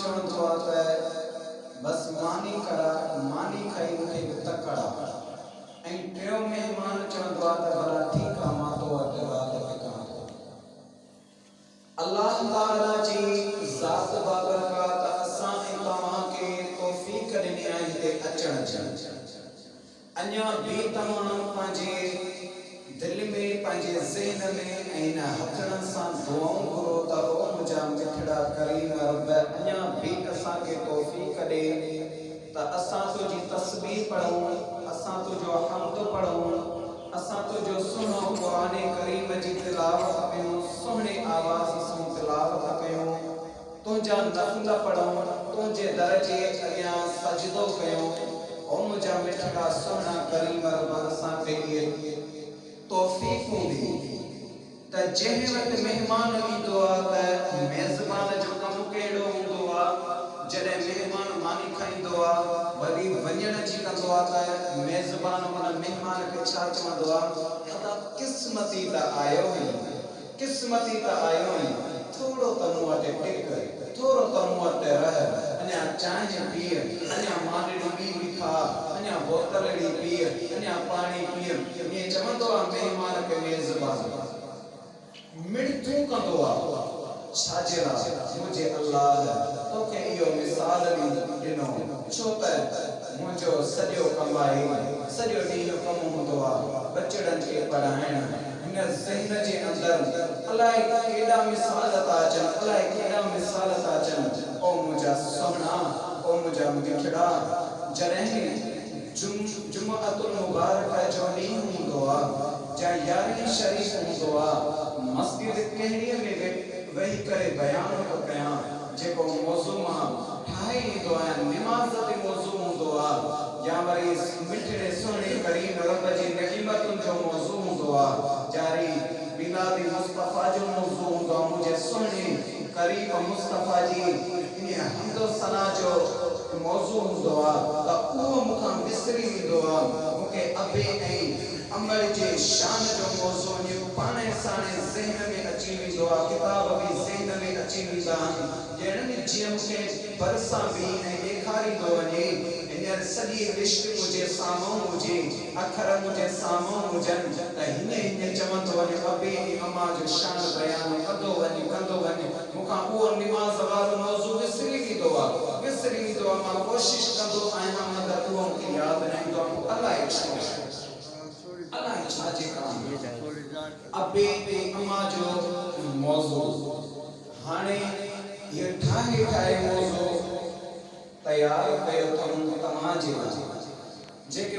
चवंदो आहे त बस मानी करा मानी खाई मूंखे बि तकड़ा ऐं टियों महिमान चवंदो आहे त भला ठीकु आहे मां तो वटि राति टिकां थो। अल्लाह ताला जी ज़ात बाबरकात असां ऐं तव्हांखे तौफ़ीक़ ॾिनी आहे हिते अचण जी। अञा बि तव्हां पंहिंजे दिलि में पंहिंजे ज़हन में ऐं इन हथड़नि सां दुआऊं घुरो त ओ मुंहिंजा मिठड़ा करीम रब अञा बि असांखे तौफ़ीक़ ॾे त असां तुंहिंजी तस्बीह पढ़ूं, असां तुंहिंजो हम्द पढ़ूं, असां तुंहिंजो सुहिणो क़ुरान करीम जी तिलावत कयूं, सुहिणे आवाज़ सां तिलावत कयूं, तुंहिंजा नफ़ल पढ़ूं, तुंहिंजे दर जे अॻियां सजदो कयूं। ओ मुंहिंजा मिठड़ा सुहिणा करीम रब असांखे इहे तौफ़ीक़ूं ॾे त जंहिं वटि महिमान ईंदो आहे त मेज़बान जो कमु कहिड़ो हूंदो आहे। जॾहिं महिमान मानी खाईंदो आहे वरी वञण जी कंदो आहे त मेज़बान मन महिमान खे छा चवंदो आहे त क़िस्मती त आयो आहीं, क़िस्मती त आयो आहीं, थोरो त मूं वटि टिक, थोरो त मूं वटि रह, अञा चांहि पीअ, अञा मांडड़ी ॿी बि खा, अञा बोतलड़ी पीअ, अञा पाणी पीअ। ईअं चवंदो आहे महिमान खे मेज़बान मिणथूं कंदो आहे। छाजे लाइ? मुंहिंजे अल्लाह तोखे इहो मिसाल ॾिनो छो त मुंहिंजो सॼो कमु आहे, सॼो ॾींहुं जो कमु हूंदो आहे बचड़नि खे पढ़ाइण। हिन ज़हन जे अंदरि अलाए केॾा मिसाल था अचनि, अलाए केॾा मिसाल था अचनि। ओ मुंहिंजा सुहिणा, ओ मुंहिंजा मिठड़ा, जॾहिं जुमअतुल मुबारक जो ॾींहुं हूंदो आहे या यारहीं शरीफ़ हूंदो आहे, मस्जिद कहिड़ीअ में वेही करे बयान थो कयां, जेको मौज़ू मां ठाहे ईंदो आहियां निमाज़ ते मौज़ू हूंदो आहे या वरी मिठड़े सुहिणे करीम रब जी नेमतुनि जो मौज़ू हूंदो आहे, जारी मिलादी मुस्तफ़ा जो मौज़ू हूंदो आहे, मुंहिंजे सुहिणे करीम मुस्तफ़ा जी इन हम्द सना जो मौज़ू हूंदो आहे त उहो मूंखां विसरी वेंदो आहे। मूंखे अबे ऐं अमल जे शान जो मौज़ू पाणे साणे ज़हन में अची वेंदो आहे, किताब बि ज़हन में अची वेंदा आहिनि। ॼण जीअं मूंखे भरिसां बि ऐं ॾेखारींदो वञे हींअर सॼी लिस्ट मुंहिंजे साम्हूं हुजे, अखर मुंहिंजे साम्हूं हुजनि त हीअं चवंदो वञे अबे ऐं अमा जो शान बयान कंदो वञे। मूंखां उहो निमाज़ वारो मौज़ू विसरी वेंदो आहे, विसरी वेंदो आहे। मां कोशिशि कंदो आहियां मगर उहो मूंखे यादि न ईंदो आहे। अलाए छो, अलाए छाजे कारण अबे ऐं अमा जो मौज़ू हाणे ये ठाहे मौज़ू तैयार कयो तव्हां जे लाइ जेके